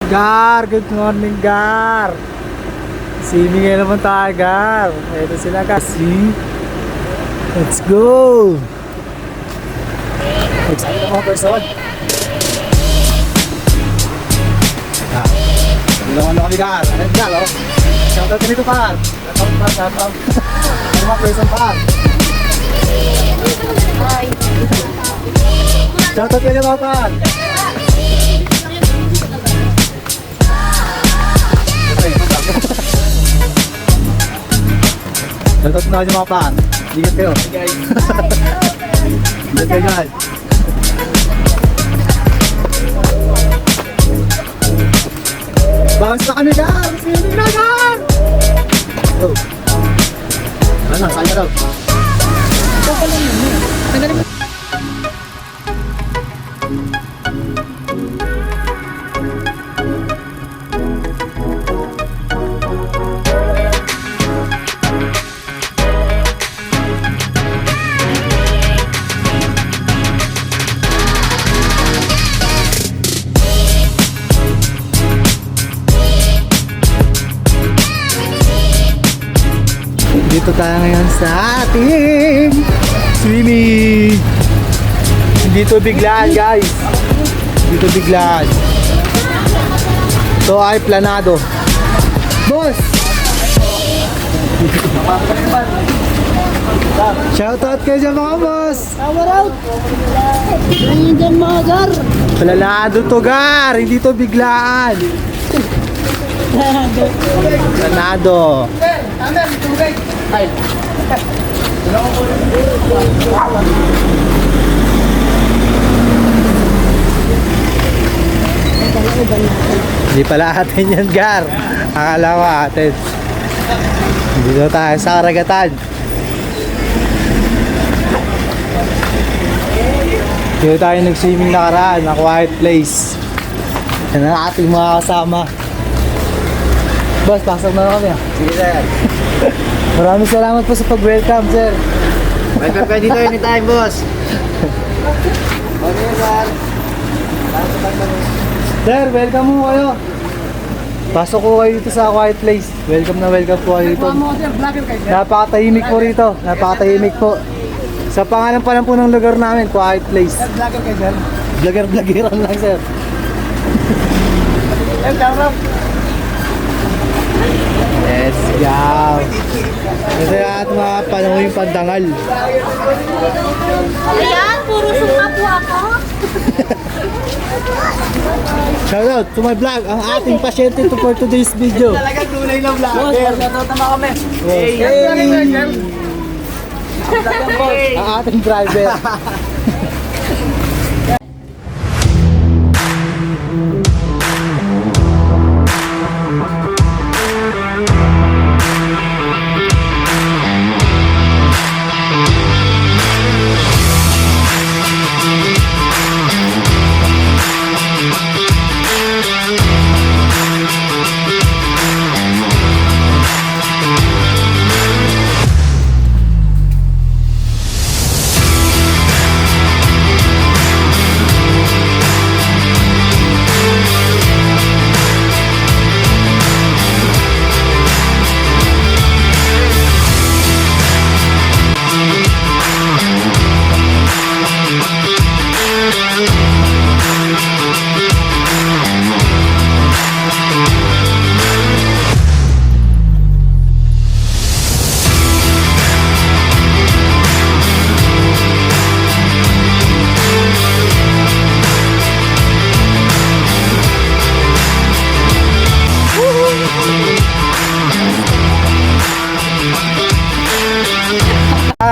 Gar, good morning Gar. Swimming ngayon naman tayo Gar. Ito sila kasi. Let's go. Excited ako person. Hindi naman kami Gar. Ano Gar oh? Shoutout ka nito Par. Shoutout. Ano mga person Par? Shoutout ka nito Par. Shoutout na kayo mga Par. Ingat kayo. Ingat kayo guys. Bounce na kami Gar! Swimming na Gar! Oh. Ano? Saan ka daw? Ito pala yun. Tanggalin mo. Dito tayo ngayon sa ating swimming. Hindi to biglaan guys. Hindi to biglaan. Ito ay planado. Boss! Shoutout kayo dyan mga boss. Power out! Ayun dyan mga Gar. Planado to Gar. Hindi to biglaan. Planado. Hindi pala atin yan Gar. Akala ko atin. Dito tayo sa karagatan. Dito tayo nag-swimming nakaraan na quiet place. Yan ang ating mga kasama. Boss, pasok na kami. Sige sir. Maraming salamat po sa pag-welcome, sir. Welcome kayo dito anytime, boss. Okay, sir. Sir, welcome mo kayo. Pasok ko kayo dito sa quiet place. Welcome na welcome po kayo dito. Napakatahimik po rito. Napakatahimik po. Sa pangalan pa lang po ng lugar namin, quiet place. Vlogger kayo sir. Vlogger-vloggeran lang, sir. Let's go. Kasi at mga panahon yung pandangal. Ayan, puro suka po ako. Shoutout to my vlog, ang ating pasyente to for today's video. Talagang tunay na vlogger. Shoutout naman kami. Hey. Ang ating driver.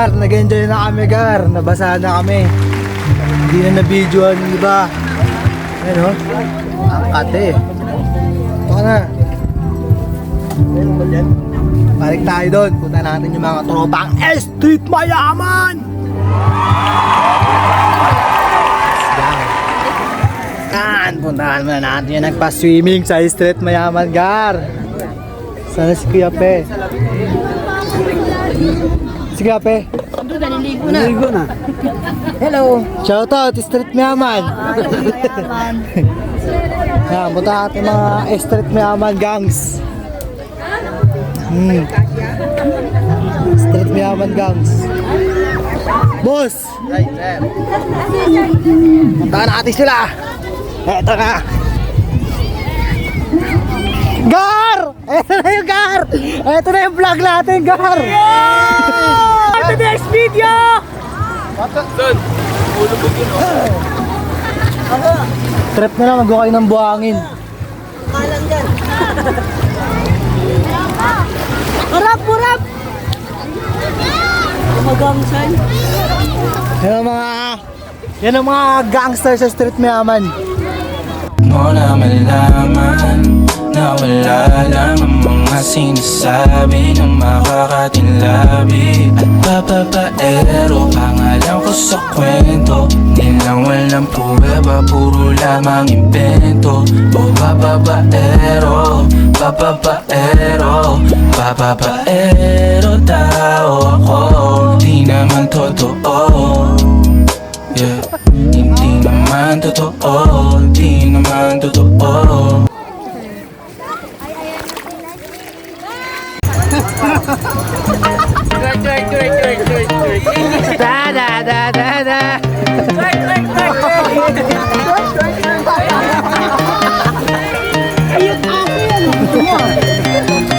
Nag-enjoy na kami Gar, nabasa na kami. Hindi na na-videoan yung iba. Ayan o, ang kate. Ito ka na. Balik tayo doon, punta natin yung mga tropang S-Street Mayaman. Puntahan muna natin yung nagpa-swimming sa Street Mayaman Gar. Sana si Kuya Pe. Sige, Ape. naliligo na. Hello. Shoutout, street mayaman. Yan, punta natin mga street mayaman gangs. Street mayaman gangs. Boss! Ay, sir. Punta natin sila. Eto na. Gar! Eto na yung Gar! Eto na yung vlog natin, Gar! On to the next video! Trip na lang, mag-go kayo ng buhangin. Kalang dyan. Harap, harap! Magamsan. Yan ang mga gangster sa street mayaman. Mo na malaman na wala lang ang mga sinasabi ng makakatinlabi at papapaero. Pangalan ko sa kwento, di lang walang pruweba, puro lamang invento. O papapaero, papapaero, papapaero tao ako, di naman totoo. Yeah. Hindi naman totoo, di naman totoo. Da da da da da.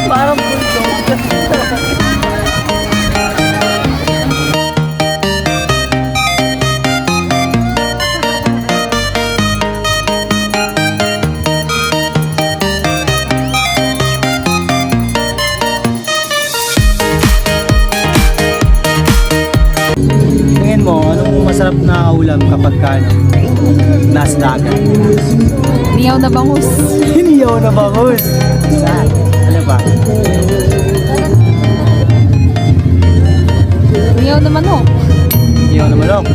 Parang bulldog. Tingin mo, anong masarap na ulam kapag nasa dagat? Niyaw na bangus. Hiniyaw na bangus. Saan? Ano ba? Niyaw na manok. Hiniyaw na manok.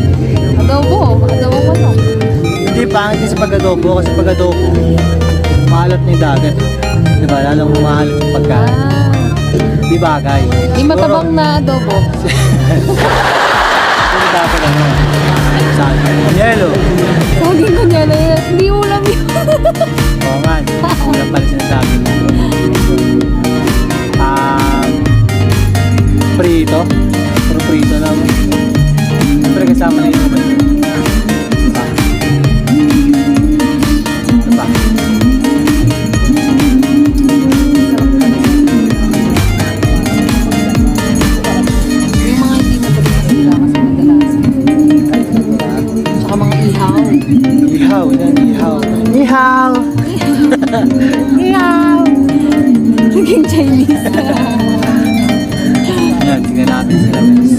Adobo. Adobo manok. Hindi, pangit din sa pag-adobo kasi pag-adobo, maalat na yung dagat. Diba? Lalong maalat yung pagkain. Ah. Di bagay. Di matabang na adobo. Hindi dapat ano. Saan? Yelo. Saging ko niya na yan. Hindi ulam yun. Oo nga. Ulam pala sinasabi mo. Prito. Puro prito lang. Siyempre kasama na ito. Diba? Yung mga hindi matagal sila kasi madalasan. Tsaka mga ihaw. Ihaw yan, ihaw. Ihaw! Ihaw! Naging Chinese. Yan, tingnan natin sila guys.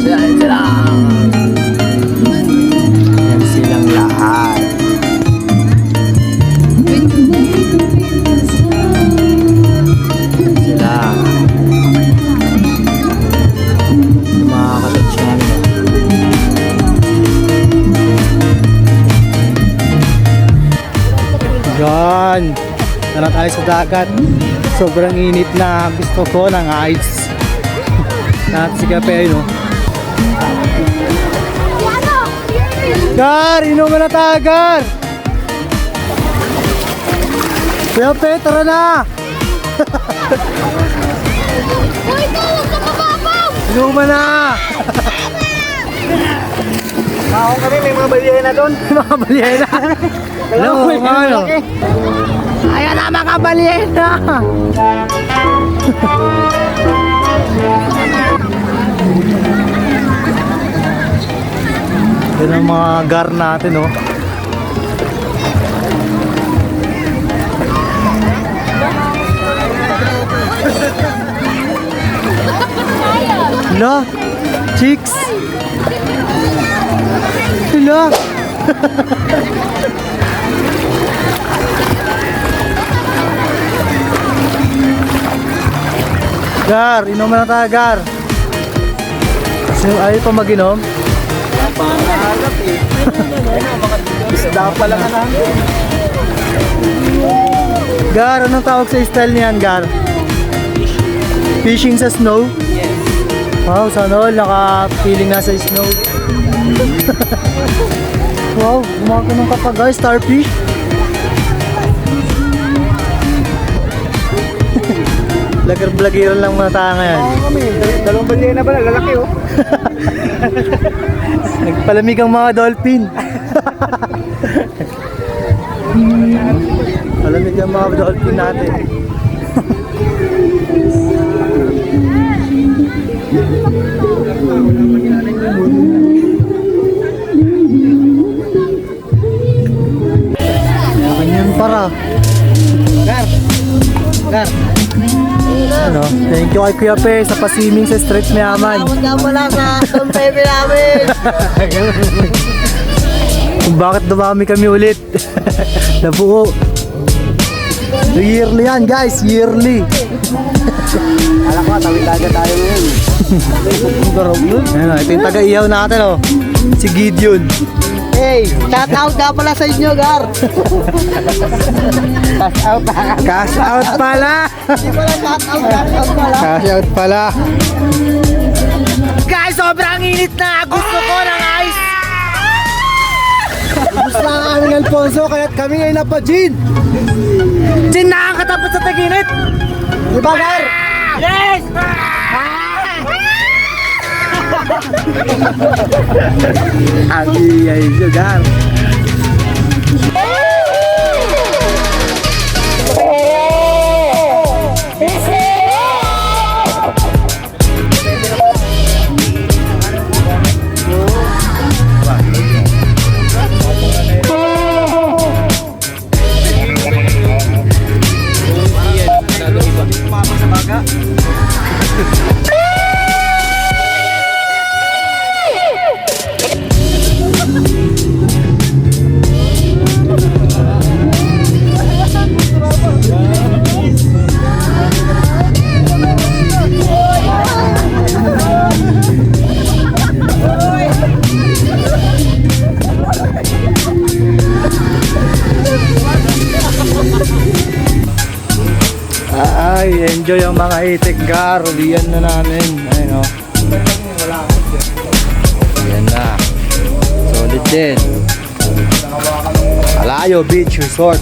Yan silang lahat. Sila. Yung mga katatsyan. Yan. Tara tayo sa dagat. Sobrang init na. Gusto ko ng ice. Natin si Kape, no? Gar! Inuman na tayo, Gar! Kape, tara na! Inuman na! Ako kami, may mga balihay na doon. Mga balyena! Alam mo, ano? Ayan na, mga balyena! Yan ang mga gar natin, oh. Hala, chicks. Hala. Gar, inuman na tayo, Gar. Kasi ayaw pa mag-inom. Pangalap eh. Isda pa lang na. Gar, anong tawag sa style niyan, Gar? Fishing sa snow? Yes. Wow, sana all, naka-feeling nasa snow. Wow, gumaganong ka pa guys, starfish. Vlogger-vloggeran lang mga tayo ngayon. Oo kami, dalawang balya na pala, lalaki oh. Nagpalamig ang mga dolphin. Palamig ang mga dolphin natin. Ganyan para. Gar! Gar! Ano? Thank you kay Kuya Pe sa pasiming sa Street Mayaman. Salamat nga pala sa baby namin. Kung bakit dumami kami ulit. Nabuo. Yearly yan guys, yearly. Alam ko, tawid agad tayo ngayon. Ano, ito yung taga-ihaw natin oh. Si Gideon. Hey, shout out nga pala sa inyo, Gar. Cash out pala. Hindi pala shout out pala. Cash out pala. Guys, sobrang init na. Gusto ko ng ice. Gusto lang aming Alfonso, kaya't kami ngayon na pa Gin. Sin na ang katapos sa taginit. Di ba Gar? Yes! Happy ay Gar. Ay, enjoy ang mga itik Gar. Ulian na namin. Ayun o. Ulian na. Solid din. Alayo Beach Resort.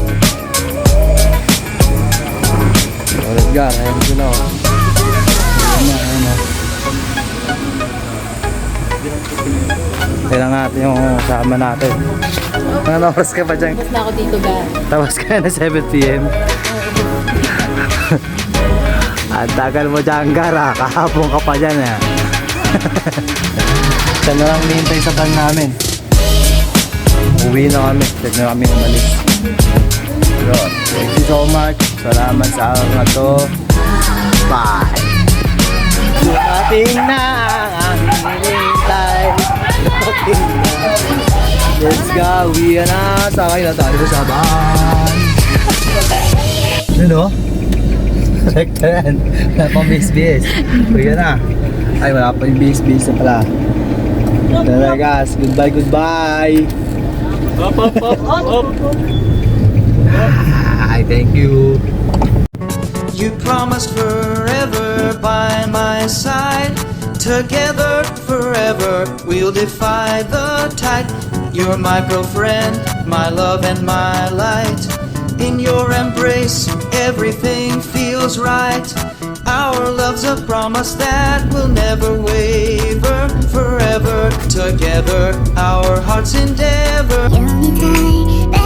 Solid Gar. Ayun sila o. Ayun o. Kailangan natin yung kasama natin. Mga oras ka pa dyan? Tapos na ako dito, Gar. Tapos ka na 7 p.m. Ang tagal mo dyan, Gara. Kahapon ka pa dyan, eh. Siya na lang nihintay sa van namin. Uwi na kami. Check na kami umalis. Yun. Thank you so much. Salamat sa araw na to. Bye. Dumating na ang hinihintay. Dumating na. Let's go. Uwi na. Sakay na tayo sa van. Ano? Correct yan. Wala pang BSBS. Uwi ka na. Ay, wala pa yung BSBS na pala. Tara guys, goodbye, goodbye. Hi, thank you. You promised forever by my side. Together forever we'll defy the tide. You're my girlfriend, my love and my light. In your embrace everything feels right. Our love's a promise that will never waver. Forever together our hearts endeavor. 読みたい